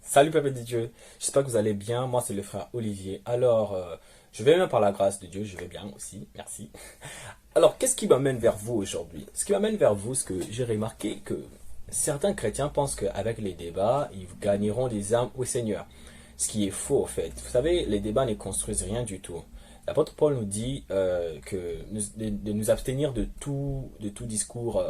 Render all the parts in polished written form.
Salut peuple de Dieu, j'espère que vous allez bien, moi c'est le frère Olivier. Alors, je vais bien par la grâce de Dieu, je vais bien aussi, merci. Alors, qu'est-ce qui m'amène vers vous aujourd'hui? Ce qui m'amène vers vous, c'est que j'ai remarqué que certains chrétiens pensent qu'avec les débats, ils gagneront des âmes au Seigneur. Ce qui est faux en fait. Vous savez, les débats ne construisent rien du tout. L'apôtre Paul nous dit de nous abstenir de tout discours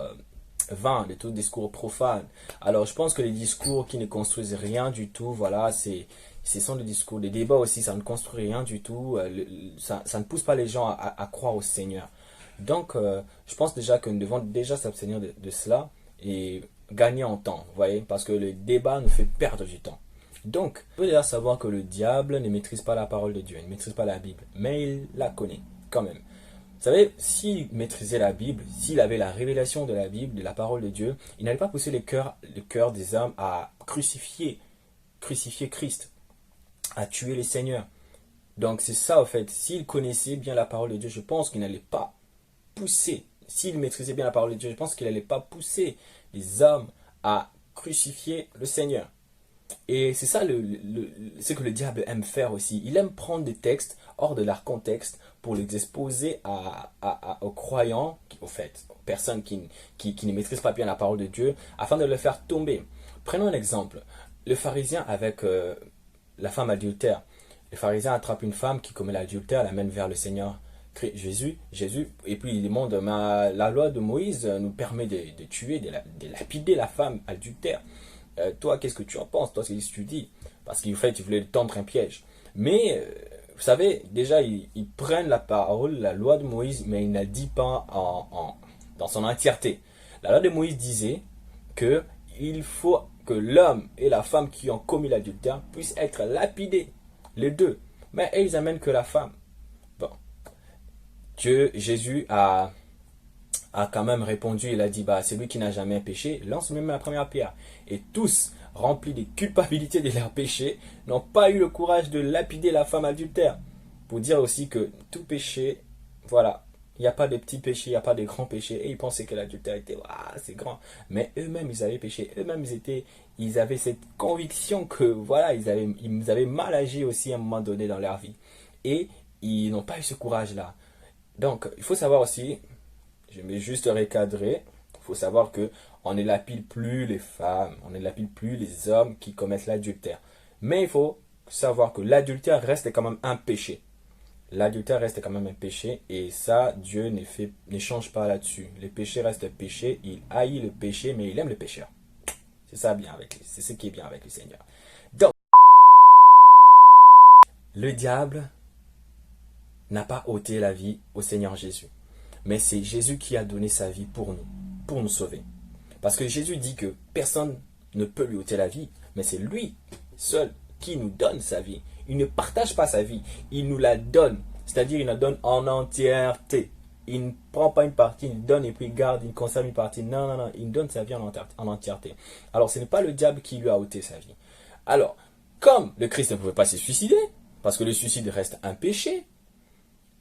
vain, de tout discours profane. Alors, je pense que les discours qui ne construisent rien du tout, voilà, ce sont des discours, des débats aussi, ça ne construit rien du tout, ça ne pousse pas les gens à croire au Seigneur. Donc, je pense déjà que nous devons déjà s'abstenir de cela et gagner en temps, vous voyez, parce que le débat nous fait perdre du temps. Donc, il faut déjà savoir que le diable ne maîtrise pas la parole de Dieu, il ne maîtrise pas la Bible, mais il la connaît quand même. Vous savez, s'il maîtrisait la Bible, s'il avait la révélation de la Bible, de la parole de Dieu, il n'allait pas pousser le cœur des hommes à crucifier Christ, à tuer les seigneurs. Donc c'est ça en fait, s'il connaissait bien la parole de Dieu, je pense qu'il n'allait pas pousser, s'il maîtrisait bien la parole de Dieu, je pense qu'il n'allait pas pousser les hommes à crucifier le Seigneur. Et c'est ça ce que le diable aime faire aussi. Il aime prendre des textes hors de leur contexte pour les exposer aux croyants, au fait, aux personnes qui ne maîtrisent pas bien la parole de Dieu, afin de le faire tomber. Prenons un exemple. Le pharisien avec la femme adultère. Le pharisien attrape une femme qui commet l'adultère, l'amène vers le Seigneur Jésus, et puis il demande, la loi de Moïse nous permet de tuer, de lapider la femme adultère. Toi, qu'est-ce que tu en penses? Toi, qu'est-ce que tu dis? Parce qu'en fait, ils voulaient tendre un piège. Mais, vous savez, déjà, ils prennent la parole, la loi de Moïse, mais ils ne la disent pas dans son entièreté. La loi de Moïse disait que il faut que l'homme et la femme qui ont commis l'adultère puissent être lapidés, les deux. Mais ils amènent que la femme. Bon, Jésus a quand même répondu, il a dit, bah, celui qui n'a jamais péché, lance même la première pierre. Et tous, remplis de culpabilité de leur péché, n'ont pas eu le courage de lapider la femme adultère. Pour dire aussi que tout péché, voilà, il n'y a pas de petits péchés, il n'y a pas de grands péchés. Et ils pensaient que l'adultère était, ah, c'est grand. Mais eux-mêmes, ils avaient péché. Eux-mêmes, ils avaient cette conviction que, voilà, ils avaient mal agi aussi à un moment donné dans leur vie. Et ils n'ont pas eu ce courage-là. Donc, il faut savoir aussi, je vais juste recadrer. Il faut savoir que on ne lapide plus les femmes, on ne lapide plus les hommes qui commettent l'adultère. Mais il faut savoir que l'adultère reste quand même un péché. L'adultère reste quand même un péché et ça, Dieu ne change pas là-dessus. Le péché reste péché, il haït le péché, mais il aime le pécheur. C'est ça bien avec lui, c'est ce qui est bien avec le Seigneur. Donc, le diable n'a pas ôté la vie au Seigneur Jésus. Mais c'est Jésus qui a donné sa vie pour nous sauver. Parce que Jésus dit que personne ne peut lui ôter la vie, mais c'est lui seul qui nous donne sa vie. Il ne partage pas sa vie, il nous la donne. C'est-à-dire, il la donne en entièreté. Il ne prend pas une partie, il donne et puis il garde, il conserve une partie. Non, non, non, il donne sa vie en entièreté. Alors, ce n'est pas le diable qui lui a ôté sa vie. Alors, comme le Christ ne pouvait pas se suicider, parce que le suicide reste un péché,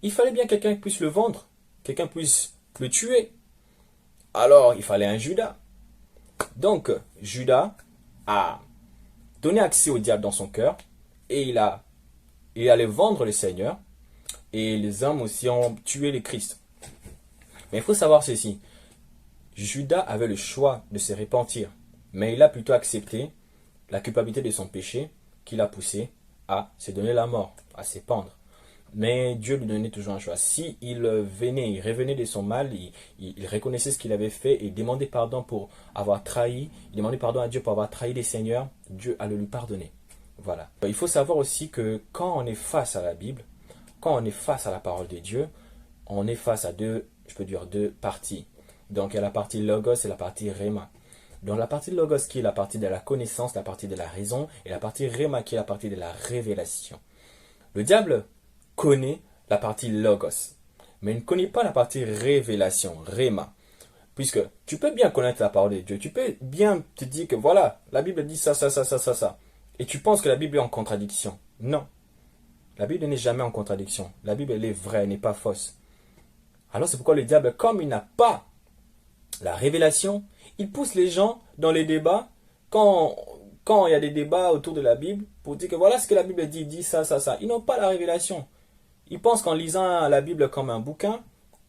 il fallait bien quelqu'un qui puisse le vendre, quelqu'un puisse le tuer. Alors, il fallait un Judas. Donc, Judas a donné accès au diable dans son cœur et il allait vendre le Seigneur et les hommes aussi ont tué le Christ. Mais il faut savoir ceci. Judas avait le choix de se repentir, mais il a plutôt accepté la culpabilité de son péché qui l'a poussé à se donner la mort, à se pendre. Mais Dieu lui donnait toujours un choix. Si il venait, il revenait de son mal, il reconnaissait ce qu'il avait fait et demandait pardon pour avoir trahi, il demandait pardon à Dieu pour avoir trahi les seigneurs, Dieu allait lui pardonner. Voilà. Il faut savoir aussi que quand on est face à la Bible, quand on est face à la parole de Dieu, on est face à deux parties. Donc il y a la partie logos et la partie rhéma. Donc la partie logos qui est la partie de la connaissance, la partie de la raison, et la partie rhéma qui est la partie de la révélation. Le diable connaît la partie logos, mais il ne connaît pas la partie révélation, rhéma. Puisque tu peux bien connaître la parole de Dieu, tu peux bien te dire que voilà, la Bible dit ça, ça, ça, ça, ça, ça. Et tu penses que la Bible est en contradiction. Non. La Bible n'est jamais en contradiction. La Bible, elle est vraie, elle n'est pas fausse. Alors c'est pourquoi le diable, comme il n'a pas la révélation, il pousse les gens dans les débats quand quand il y a des débats autour de la Bible, pour dire que voilà ce que la Bible dit, dit ça, ça, ça, ils n'ont pas la révélation. Ils pensent qu'en lisant la Bible comme un bouquin,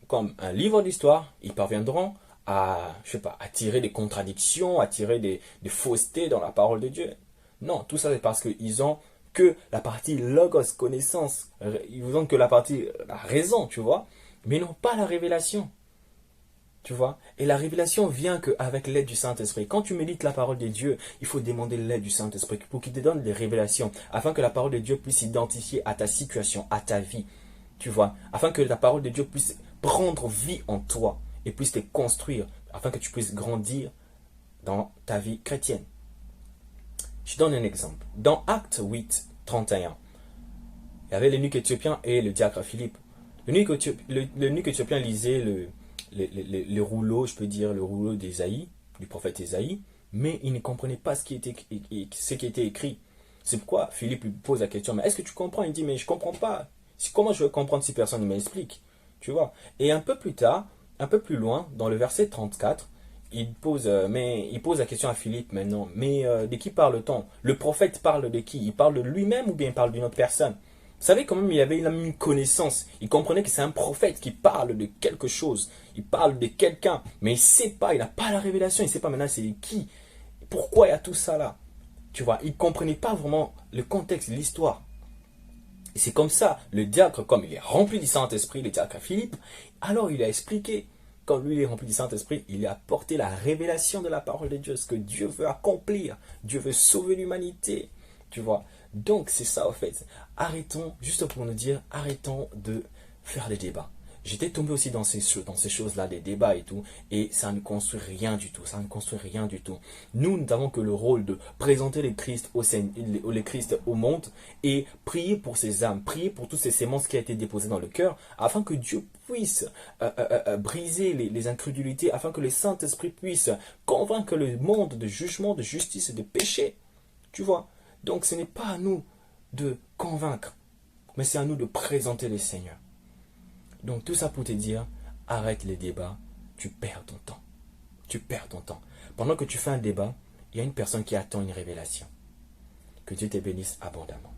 comme un livre d'histoire, ils parviendront à, je sais pas, à tirer des contradictions, à tirer des faussetés dans la parole de Dieu. Non, tout ça c'est parce qu'ils ont que la partie logos, connaissance, ils vous ont que la partie la raison, tu vois, mais ils n'ont pas la révélation. Tu vois? Et la révélation vient qu'avec l'aide du Saint-Esprit. Quand tu médites la parole de Dieu, il faut demander l'aide du Saint-Esprit pour qu'il te donne des révélations, afin que la parole de Dieu puisse s'identifier à ta situation, à ta vie. Tu vois? Afin que la parole de Dieu puisse prendre vie en toi et puisse te construire, afin que tu puisses grandir dans ta vie chrétienne. Je donne un exemple. Dans Acte 8, 31, il y avait l'eunuque éthiopien et le diacre Philippe. L'eunuque éthiopien lisait le rouleau, je peux dire, le rouleau d'Ésaïe, du prophète Ésaïe, mais il ne comprenait pas ce qui était écrit. C'est pourquoi Philippe lui pose la question, mais est-ce que tu comprends? Il dit, mais je ne comprends pas. Comment je vais comprendre si personne ne m'explique? Tu vois? Et un peu plus tard, un peu plus loin, dans le verset 34, il pose la question à Philippe maintenant, mais de qui parle-t-on? Le prophète parle de qui? Il parle de lui-même ou bien il parle d'une autre personne? Vous savez, quand même, il avait une connaissance. Il comprenait que c'est un prophète qui parle de quelque chose. Il parle de quelqu'un. Mais il ne sait pas, il n'a pas la révélation. Il ne sait pas maintenant c'est qui. Pourquoi il y a tout ça là? Tu vois, il ne comprenait pas vraiment le contexte, l'histoire. Et c'est comme ça, le diacre, comme il est rempli du Saint-Esprit, le diacre Philippe, alors il a expliqué. Quand lui il est rempli du Saint-Esprit, il a apporté la révélation de la parole de Dieu. Ce que Dieu veut accomplir. Dieu veut sauver l'humanité. Tu vois. Donc c'est ça en fait. Arrêtons, juste pour nous dire, arrêtons de faire des débats. J'étais tombé aussi dans ces choses-là, des débats et tout, et ça ne construit rien du tout, ça ne construit rien du tout. Nous n'avons que le rôle de présenter les Christ au monde et prier pour ces âmes, prier pour toutes ces sémences qui ont été déposées dans le cœur, afin que Dieu puisse briser les incrédulités, afin que le Saint-Esprit puisse convaincre le monde de jugement, de justice et de péché. Tu vois? Donc ce n'est pas à nous de convaincre, mais c'est à nous de présenter le Seigneur. Donc tout ça pour te dire, arrête les débats, tu perds ton temps. Tu perds ton temps. Pendant que tu fais un débat, il y a une personne qui attend une révélation. Que Dieu te bénisse abondamment.